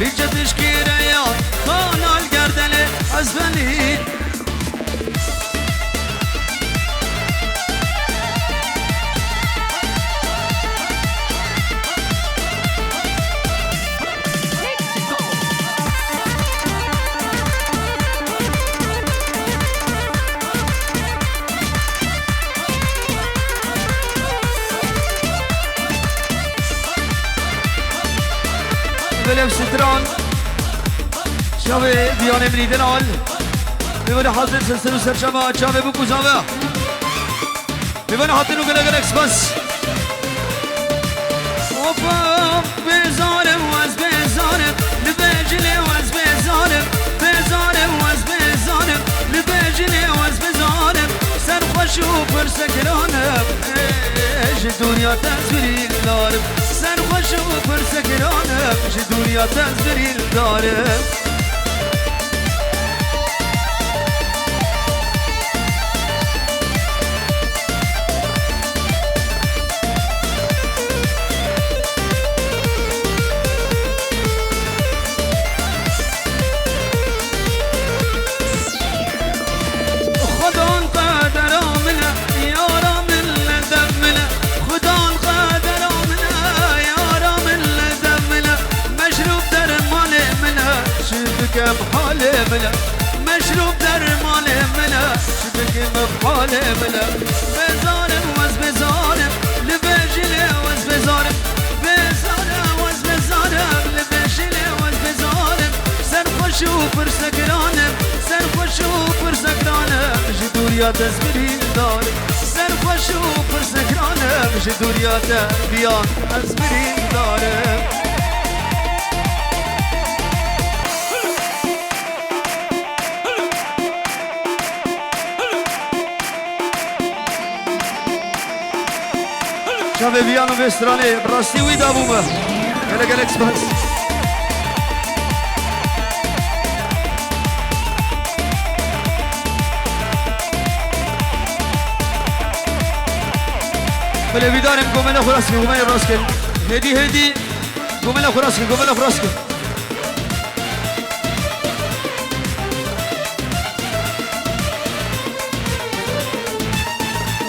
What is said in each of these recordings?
بیچه تشکیره یا خانال گردنه از بلی بلف ستران شاوه بیانه منیدن آل میبانه حاضر سلسل و سرشمه چاوه بو کزاوه میبانه حاضر و گلگر اکسپاس اوپا بزارم و از بزارم لبجله و از بزارم بزارم و از بزارم لبجله و از بزارم سرخوش و پرسکرانم ایش دنیا تصویری دارم سرخوش و پرسکرانم ایش دنیا تصویری دارم شبكة بحالي ملا مشروب درماني ملا شبكة بحالي ملا بزارم وز بزارم لبجلي وز بزارم بزارم وز بزارم لبجلي وز بزارم سرخوش و پرسکرانم سرخوش و پرسکرانم جدوریا تزبری دارم سرخوش و پرسکرانم جدوریا تبیان تزبری دارم شبه بیانو به استرانه براستی وی دابومه گله گله اکسپاس بله بیدارم گومنه خلاص کن گومنه راست کن هدی هدی گومنه خلاص کن گومنه خلاص کن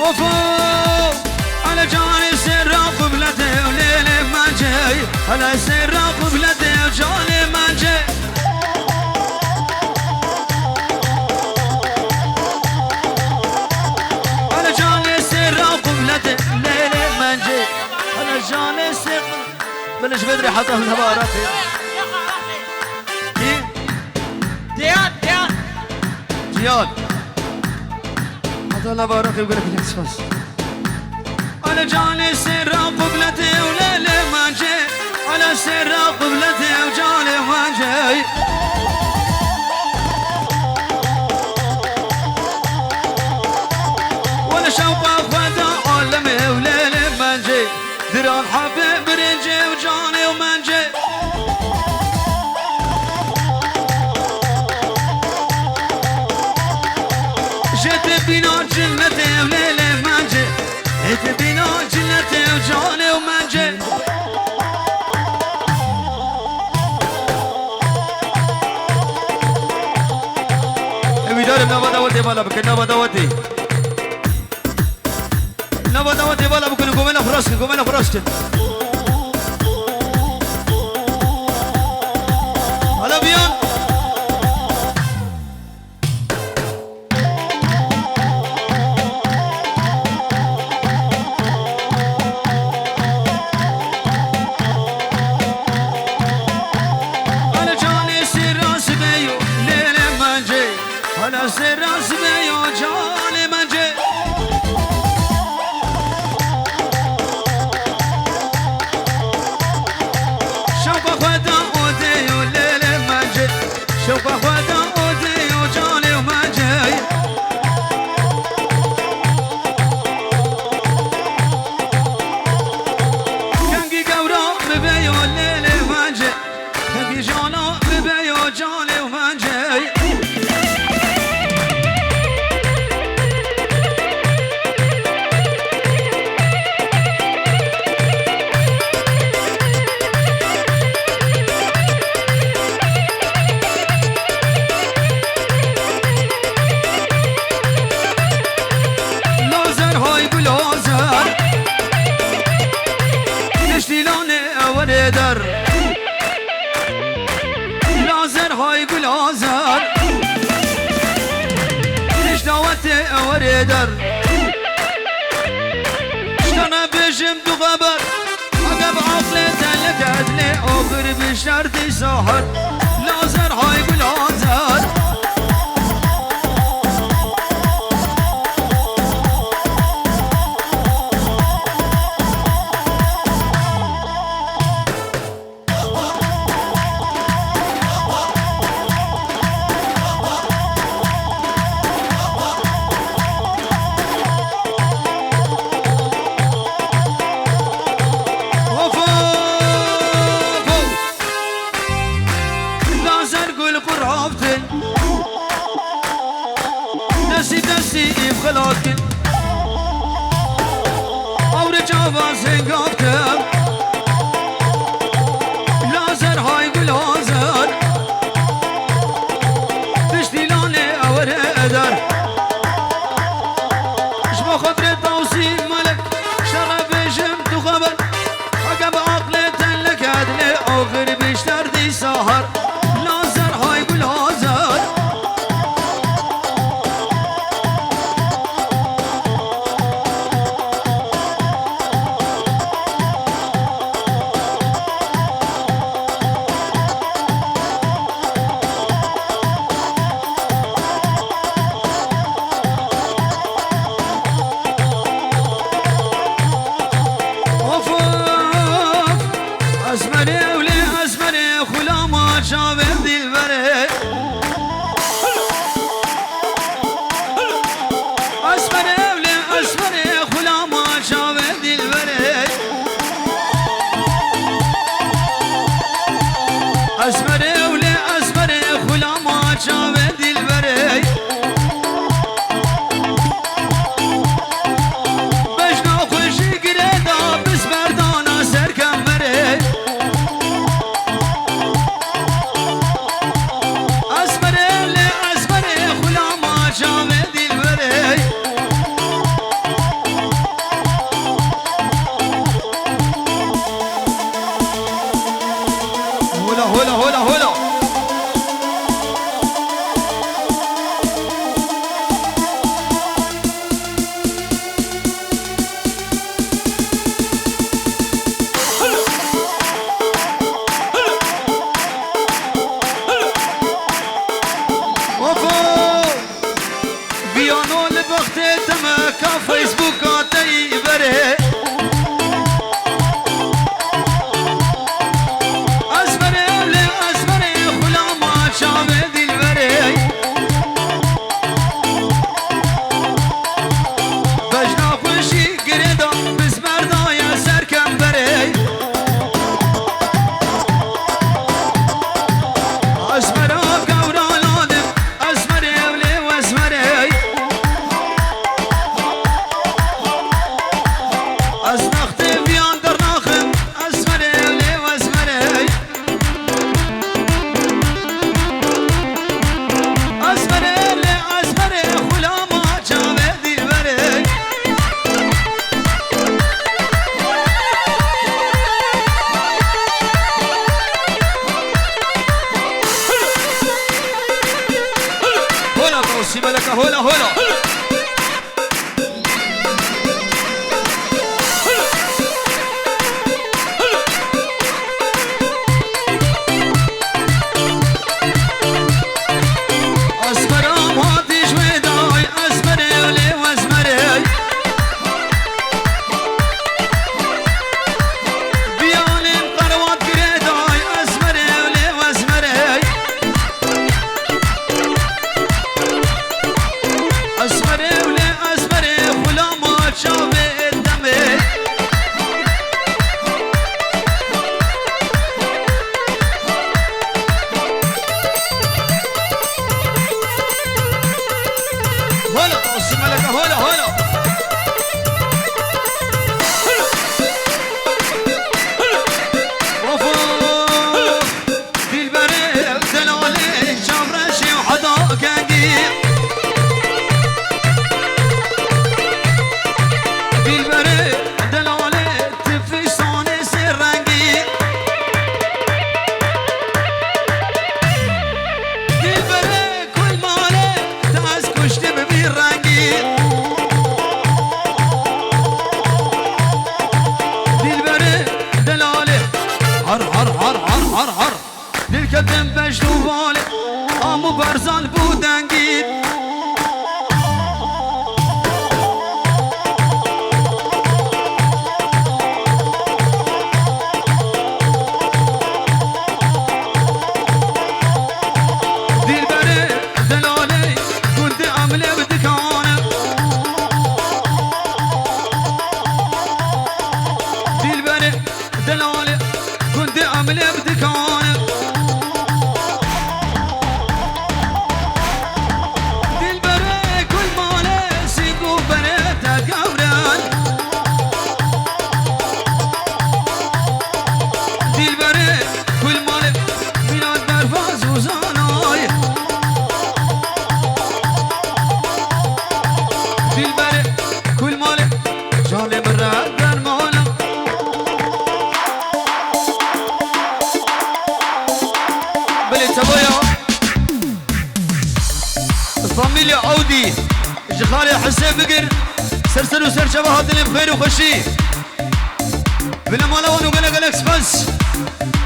اوفو على جاني سر قبلته وليل ما جاي على سر قبلته وجاني ما جاي على جاني سر قبلته ليل ما جاي على جاني سر بلش بدري حطه من هباراتي ديان جيان حطه هباراتي وقال لك الاكسباس على جاني سر قبلتي وليلي ما جاي على سر قبلتي وجاني ما جاي ولا شوقه فدا عالمي وليلي ما جاي دران حبيب رجي وجاني وما جاي جيت بينا جنتي وليلي ما جاي جيت بينا جنتي وجاني وما جاي ابي نبا دوتي بالا بك نبا دوتي بالا بك قومنا فراسك هلا بيان وقتی اوری در شتانه بشم تو خبر عقب عقل تلک عدلی آخر بشرتی ساحر لازر های گل آزر خلاص اور جواز گفتم لازر های گل آزر تشتیلان اور ادر شما خاطر توصیل ملک شربشم تو خبر عقب عقل تلک عدل آخر بیشتر دی ساحر لازر های گل آزر رنگی جخالي حسين بقر سرسل وسر شبهات اللي بخير وخشي بلا مالا وانو قلق الاكسبرس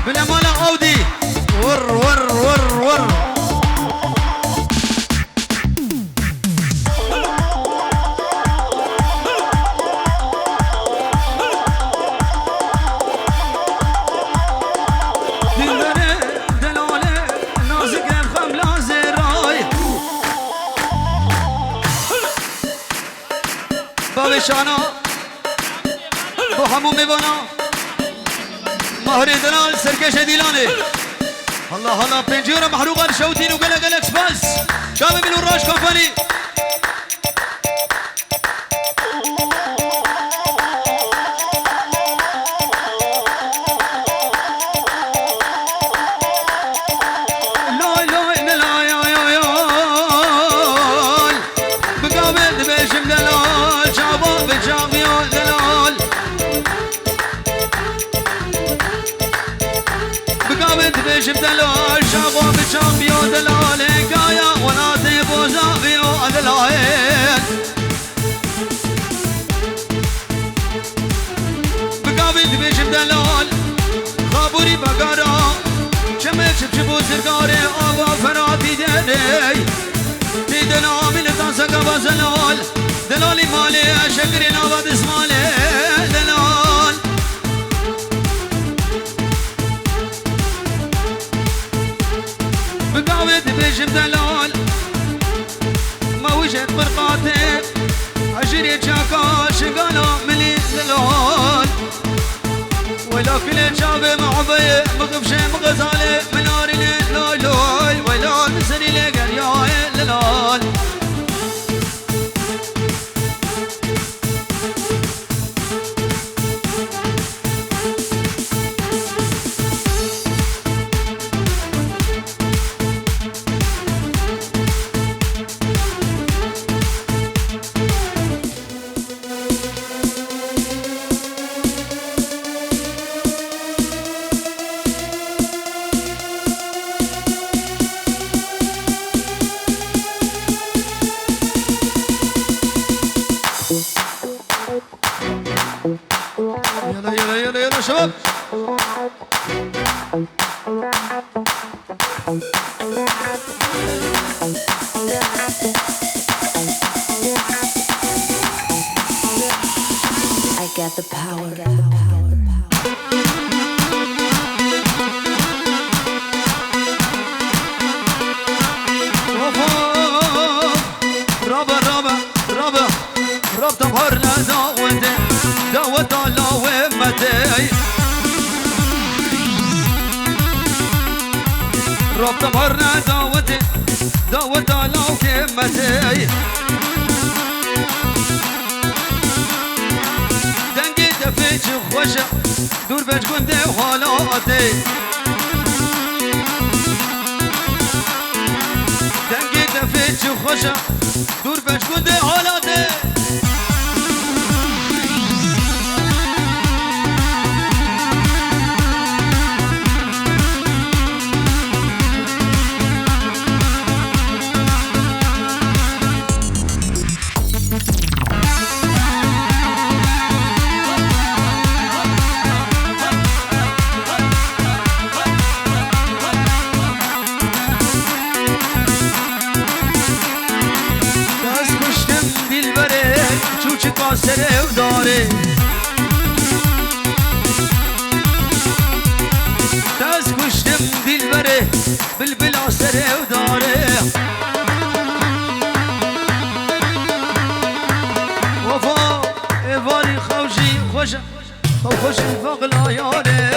بلا مالا اودي ور ور ور ور شانا بو همو میبانا مهری دلال سرکش دیلانه الله الله پنجیور محروقان شوتین و گلگ الاکسپرس شامل من الراش کمپانی بيش بدلال شابو بشام بيو دلال قايا وناتي بوزا بيو دلال بقابل بيش بدلال خابوري بقارا شمل شبشبو سرقاري آبا فراتي ديني تيدنا من تنسك بزلال دلالي مالي شكري نابد اسمالي دلال بقاود بيجم دلال ما وجد مرقاتك عشري شاكا شقالا ملي دلال ولا كل شاب معبي مقفشي مغزالي مناري للوي ولا مسري لقر يا دلال يلا شباب I got the power. رب تظهرنا دعوة الله ومتي رب تظهرنا دعوة الله ومتي دنقي دفيج خوشة دور بيج كنت حالاتي دنقي دفيج خوشة دور بيج كنت حالاتي سره و داره دست کشتم دل بره بلبلا سره و داره وفا ایواری خوشی خوش فقلا یاره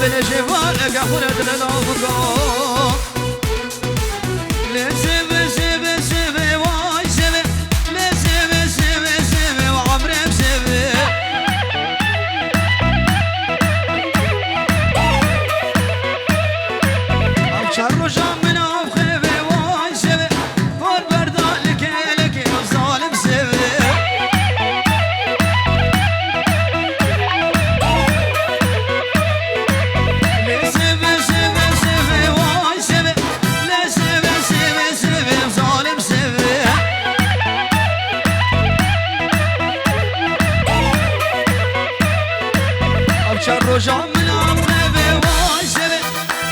بلا جوالك أخرت للأفضل لسبي سبي سبي واي سبي لسبي سبي سبي وعمري بسبي أبشر رجع من أبخبي واي سبي فور بردالك لك وظالم سبي رجع من عقبي واجبي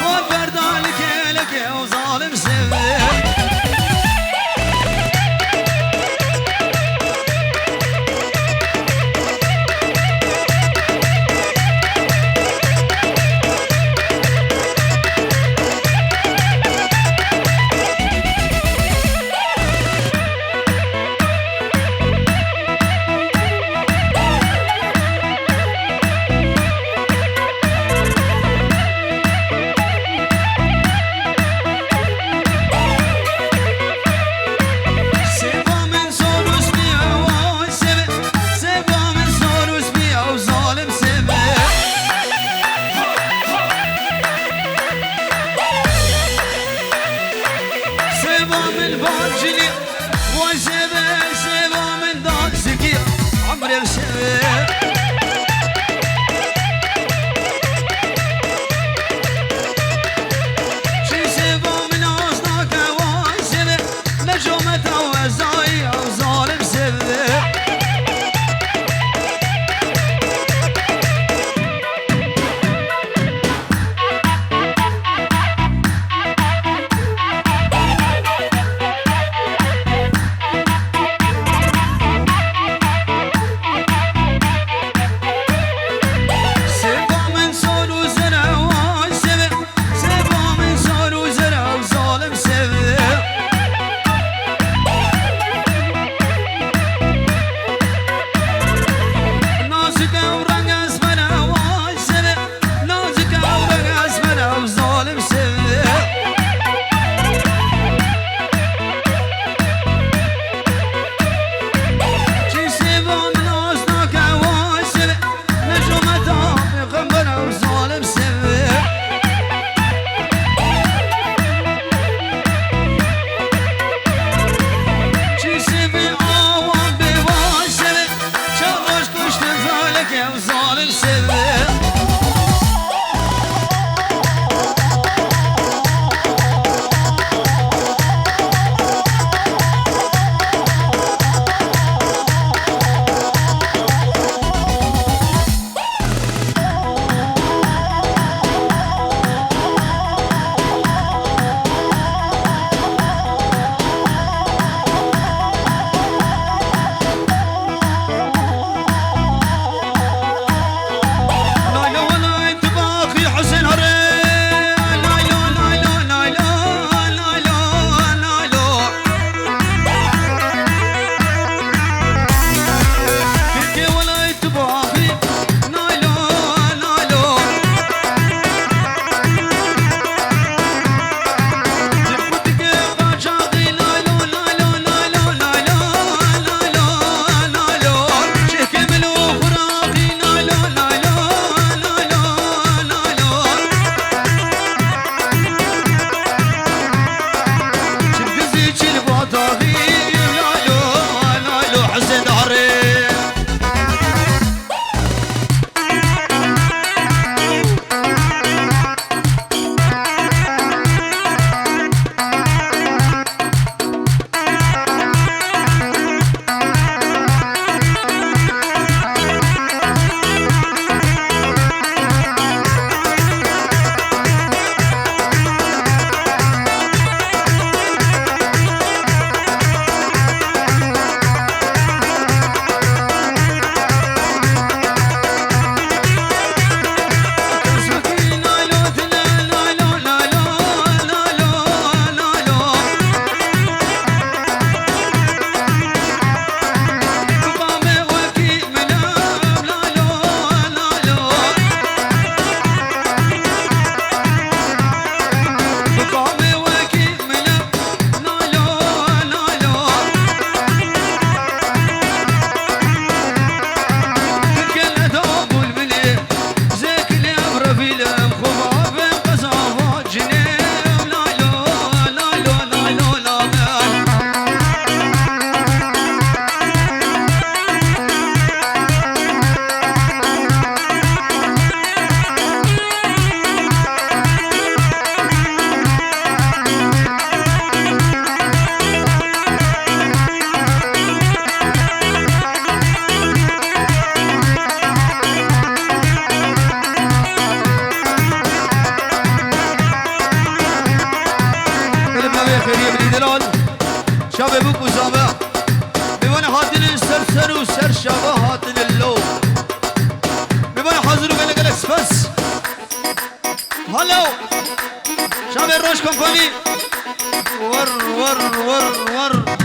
وبردالك لك خیریه بلی دلال شب بو کزابه میوان حاطن سر و سر شبه حاطن اللو میوان حاضر و گلک الاسفس هلو شب روش کمپانی ور ور ور ور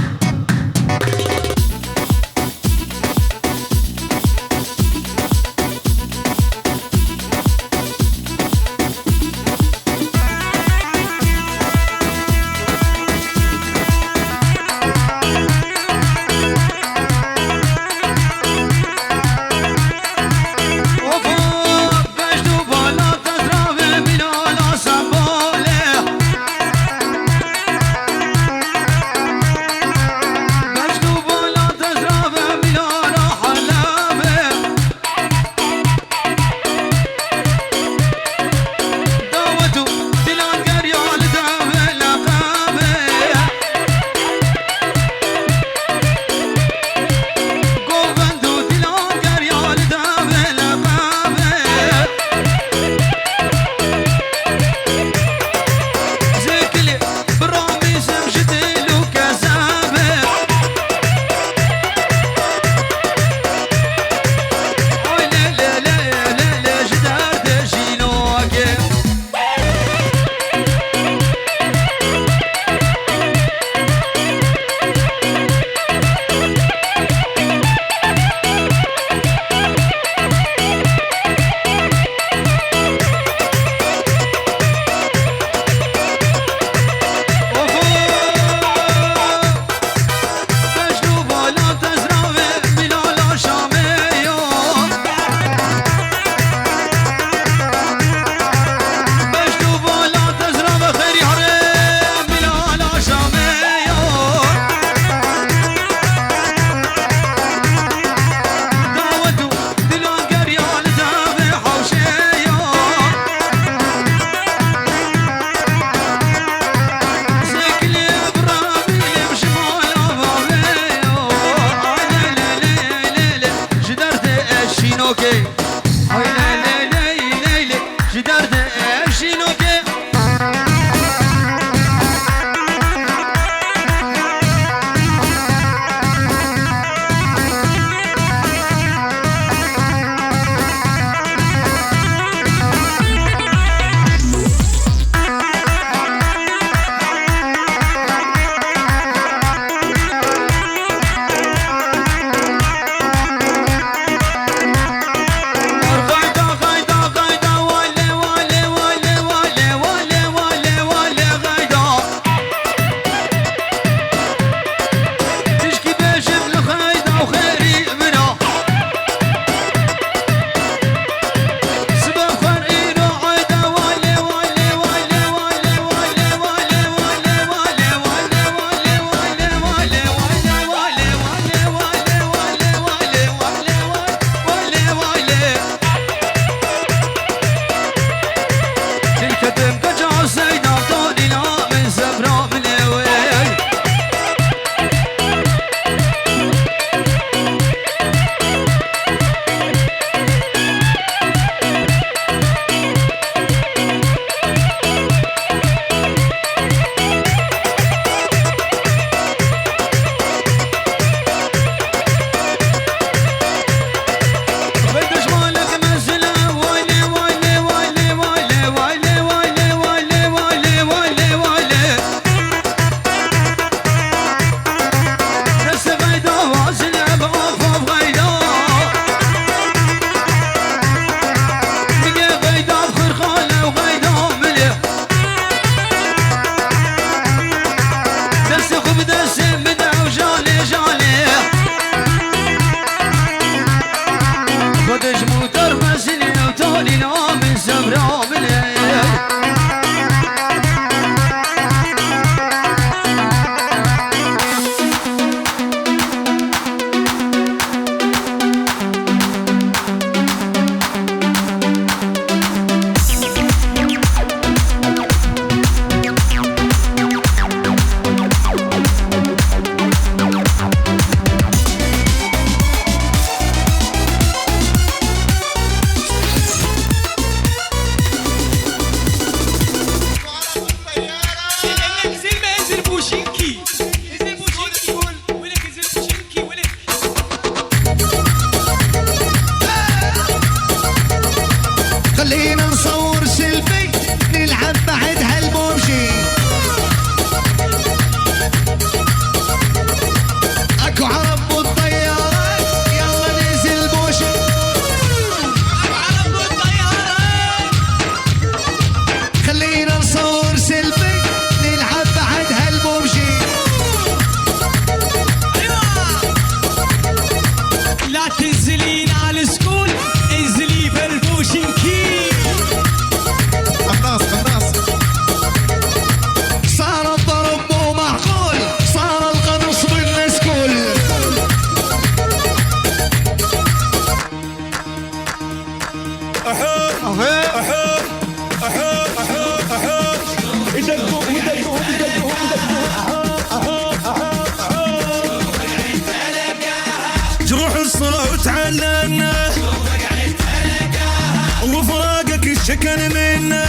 سكن منه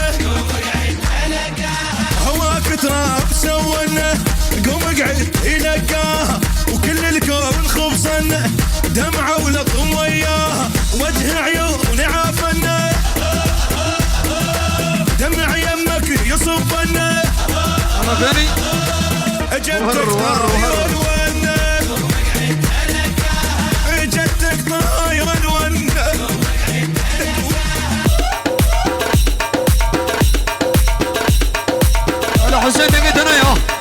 هواك تراب سونا قوم اقعد يلقاها وكل الكون خبصنا دمعة ولطم وياها وجه عيون عافنا دمع يمك يصبنا جدك طاير الونه جدك طاير الونه هلا حسين دقيت انا يا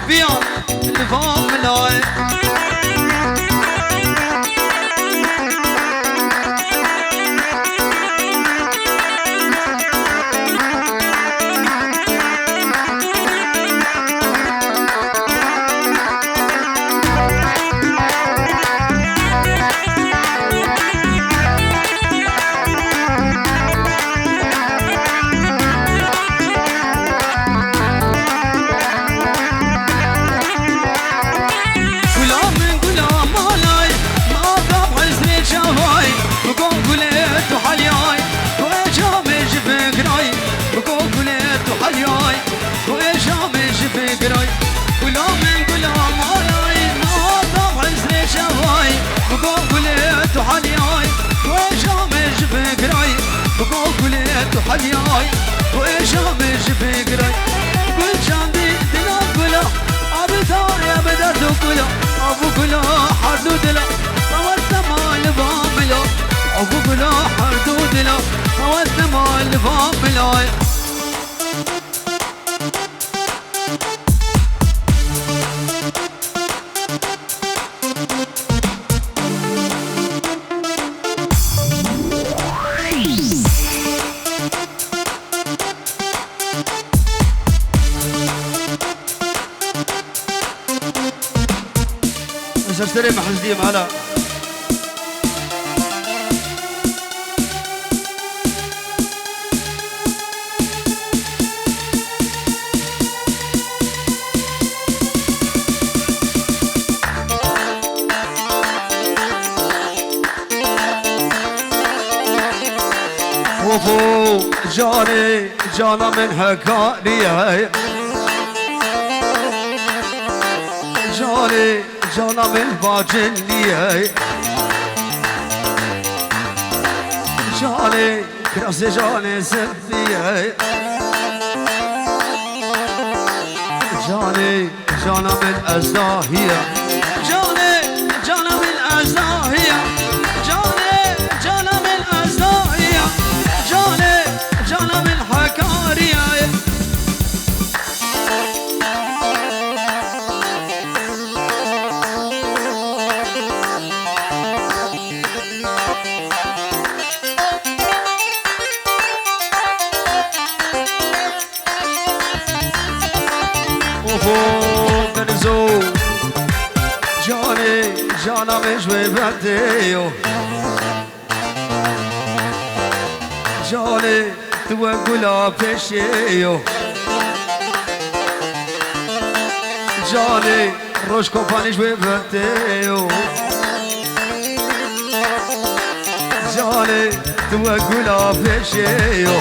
بيان الفام لاي حلياي وإيش عمش فكري قل شاندي دلا قلا أبدا يا بدأت قلا أبو قلا حردو دلا فوت مال فاملا أبو قلا حردو دلا فوت مال فاملا اشتري محل جديد هلا وفو جاني جانا من هكالي جاني جانا من باجني جاني كراسي جاني زبي جاني جانا من أزاهية جاني جانا من أزاهية جاني جانا من أزاهية جاني جانا من حكارية جانا مش ببديو جاني توقلا بشيو جاني روش كوبانيش ببديو جاني توقلا بشيو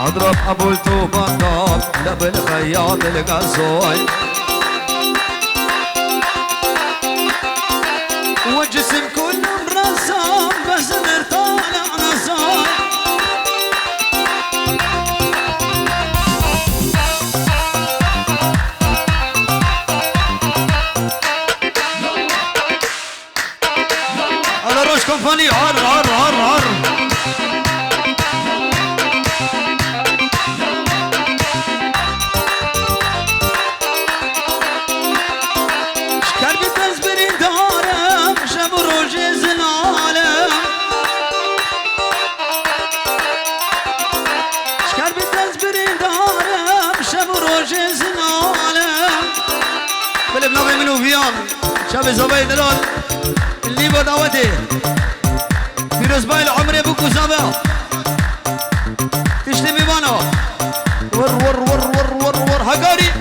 اضرب ابو الطوبان لب الخياط القصوي والجسم كله مرسم بس طالع نصاي على روش كومباني عر عر عر عر بلبنامي منو فيان شاب زباي دلال اللي بدعوته في رزباي عمري بوكو زابا تشتمي بانا ور ور ور ور ور ور هقاري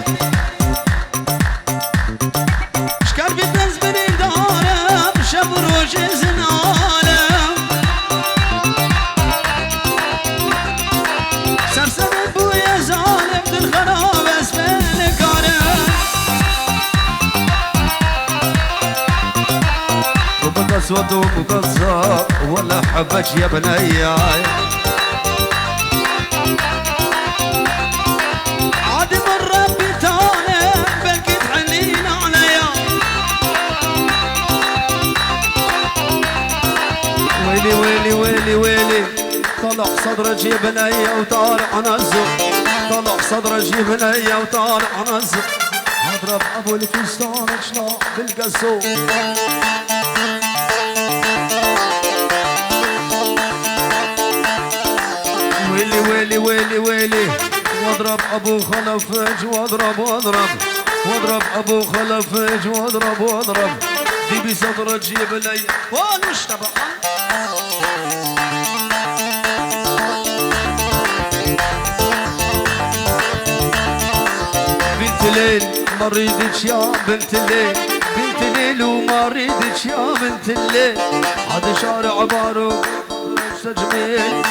شكال بتنزبني دارم شاب روج زنالم سرسم بويا ظالم دل خراب اسفل كارم اسود ومقصر ولا حبك يا بنياي عاد من ربي تعالى بلكي تحنين عليا ويلي ويلي ويلي ويلي طلع صدرك يا بنية وطالع نزل طلع صدرك يا بنية وطالع نزل اضرب ابو الفستان شلون بالقصو ويلي ويلي ويلي ويلي واضرب ابو خلفج واضرب واضرب ابو خلفج واضرب دي بصدرك جيب لي وانوش طبعا بنت ليل ما ريدك يا بنت الليل بنت ليل وما ريدك يا بنت الليل هذا شارع بارو تجميل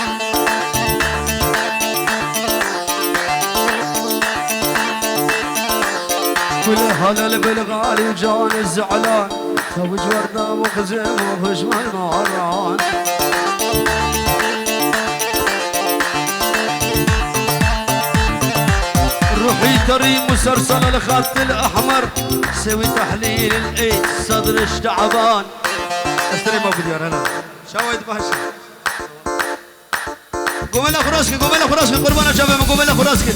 كل هلل بالغالي وجاني الزعلان زوج وردة وخزم وخشم المهران روحي تري مسرسل الخط الأحمر سوي تحليل العيد صدرش تعبان اشتري ما بدي انا شويت باشا قوم لك راسك قوم لك راسك قربان شباب قوم لك راسك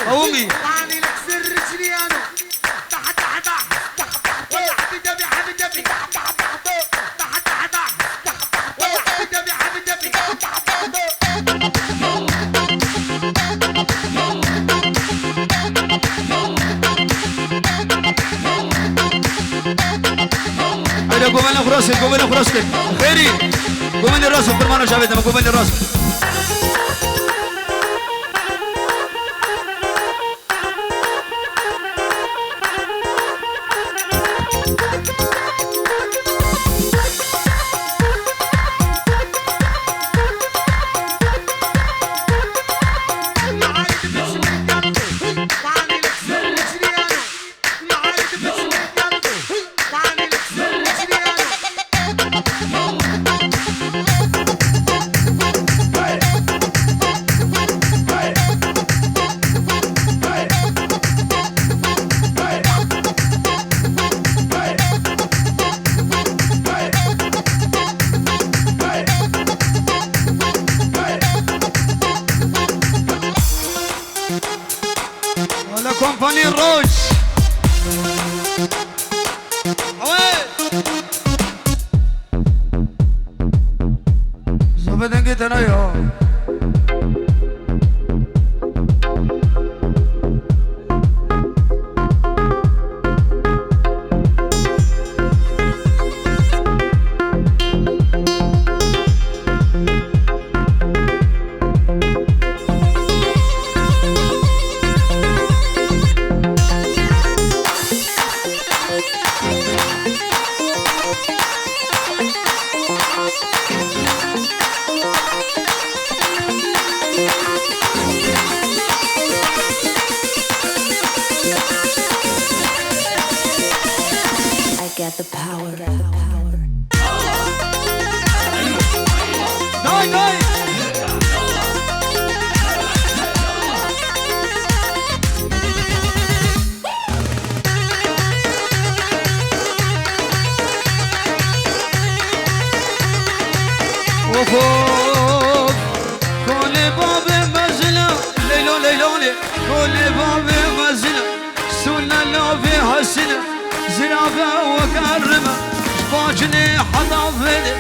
قومي يعني لك سر رجليانو تحت تحت ولا حبيبي حبيبي تحت ولا حبيبي حبيبي انا قوم لك راسك قوم لك راسك خيري قوم لي راسك قربان شباب قوم لي راسك كومباني الروج زبدن قلت انا يا Get the power. ناي ناي وفوق كل باب مزلة ليلو ليلوني كل باب مزلة سنة لو فيها سنة زرافة وكرمة شباجني حضافني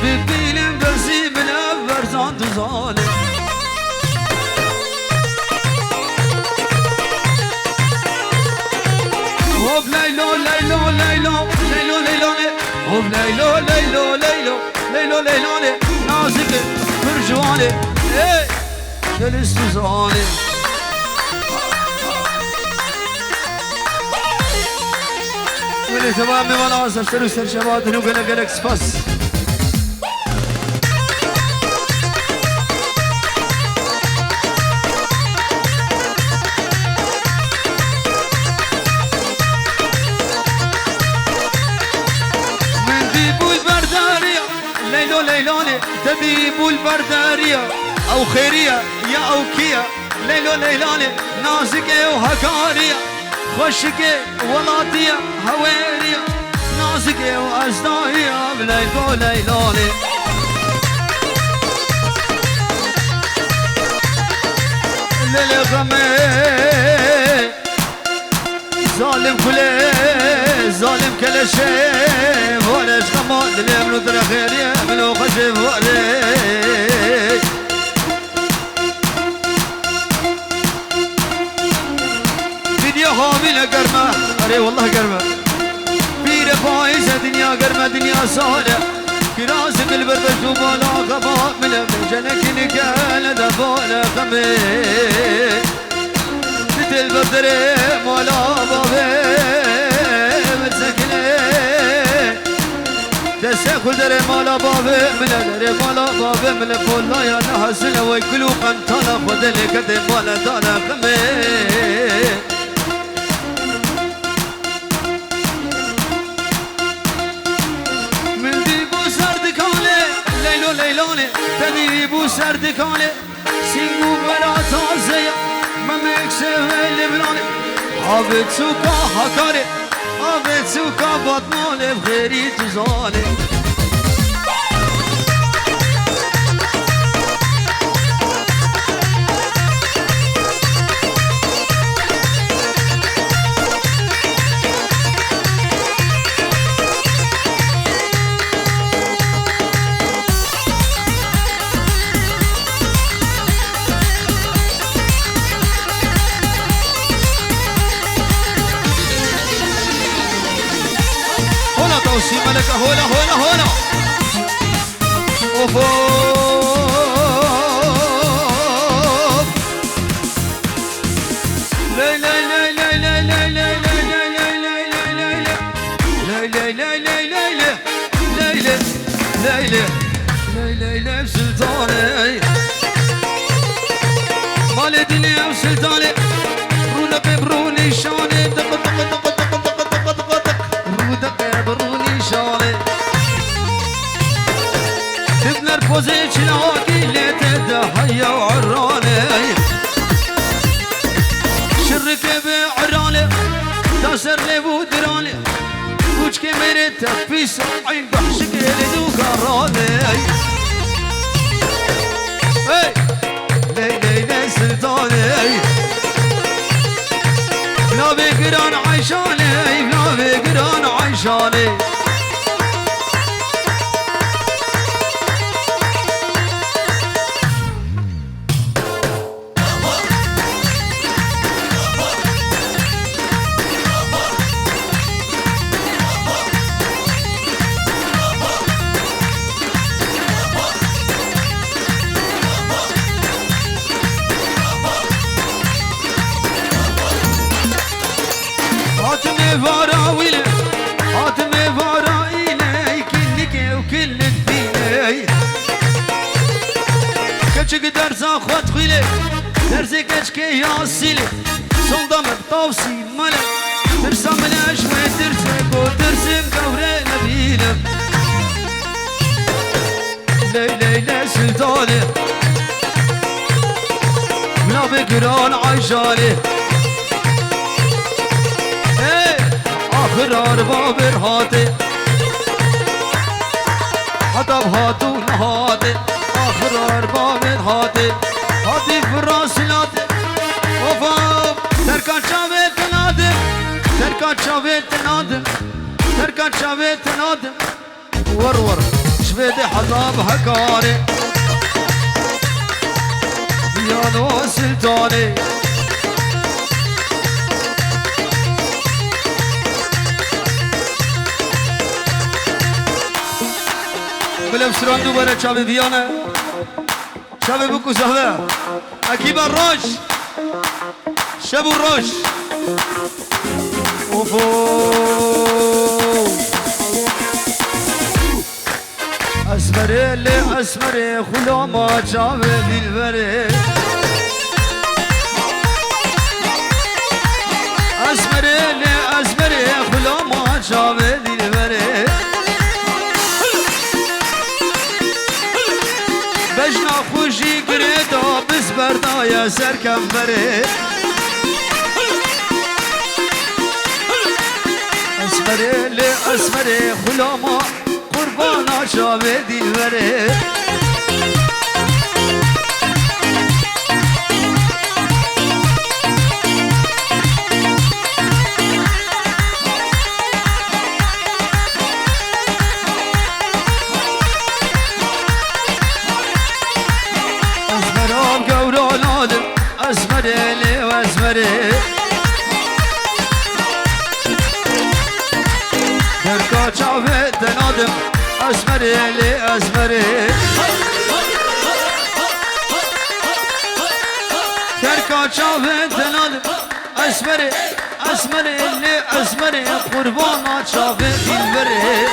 ببيل برزي من برزان تزالي هوب ليلو ليلو ليلو ليلو ليلوني هوب ليلو ليلو ليلو ليلو ليلوني نازك برجواني ايه جلست زاني واللي تمامي خلاص اشتروا استرشابات وقلق قلق سفس تذيب البردارية أو خيرية يا أو كيا ليلو ليلاني نازكة وهكارية خشكة ولاتية هويرية نازكة وأزداهية بليلو ليلاني ليلي غمي ظالم كله ظالم كل شيء ولش غماد اللي من در خيرية منو خشب ولي فيديو هامينة قرمة أري والله قرمة بيرة فايزة دنيا قرمة دنيا صالة كراسك البردش وبالا غباء من جنك نكال دفالا خمي مثل بدري مولا بابي متسكني تسكل دري مولا بابي من دري مولا بابي من فولا يا نحسن ويكلو قنطالا خدلي كدي مولا دالا خمي من ديبو سردكالي ليلو ليلوني تديبو سردكالي سينغو براتا زيا ممك سهل بلاني عبد سوكا حكاري عبد سوكا بطنالي بغيري تزالي توصي ملكة هولا هولا هولا اوف لا لا لا لا لا لا لا لا لا لا لا لا لا لا لا لا بسلطاني مال الدنيا وسلطاني رونق بروني شاني دق دق دق دق دق دق دق رودق بروني شاني تبنى الفوزي تلاقي اللي تدحيا وعراني شرك بعراني تاسر لي بودراني كوش كميري تفيس عين بحشك يلدو كراني اي لي لي سلطاني بلا بقران عيشاني بلا بقران عيشاني فراويله حاتمي فرايله كلك وكل الدين كتشك درس اخوات خيله درسك كشكي ياسيله صندم الطوسي ملك ترسم الاشوي ترسك وترسم كوري نبيله ليلة سلطانه بلا بقران عيشانه آخر أرباب هاتي حطب هاتو نهاتي آخر أرباب هاتي هاتي فراسلاتي وفاق تركان شابت نادم تركان شابت نادم تركان شابت نادم ورور شبيدي حطب هكاري ديانو سلطاني بلم سراندو برا چاوی بیانه چاوی بکو زهوه اکیبا روش شبو روش اوفو اسمره لی اسمره خلا ما چاوی دلبره اسمره لی اسمره خلا ما چاوی دلبره دا بزبردای سرکمبره اسمره لی اسمره غلاما قربانا شاوه دیوره اسمرام گورانادم اسمره لی و اسمره درکا چاوه دنادم اسمره لی اسمره درکا چاوه دنادم اسمره اسمره لی اسمره قربانا چاوه دیل بره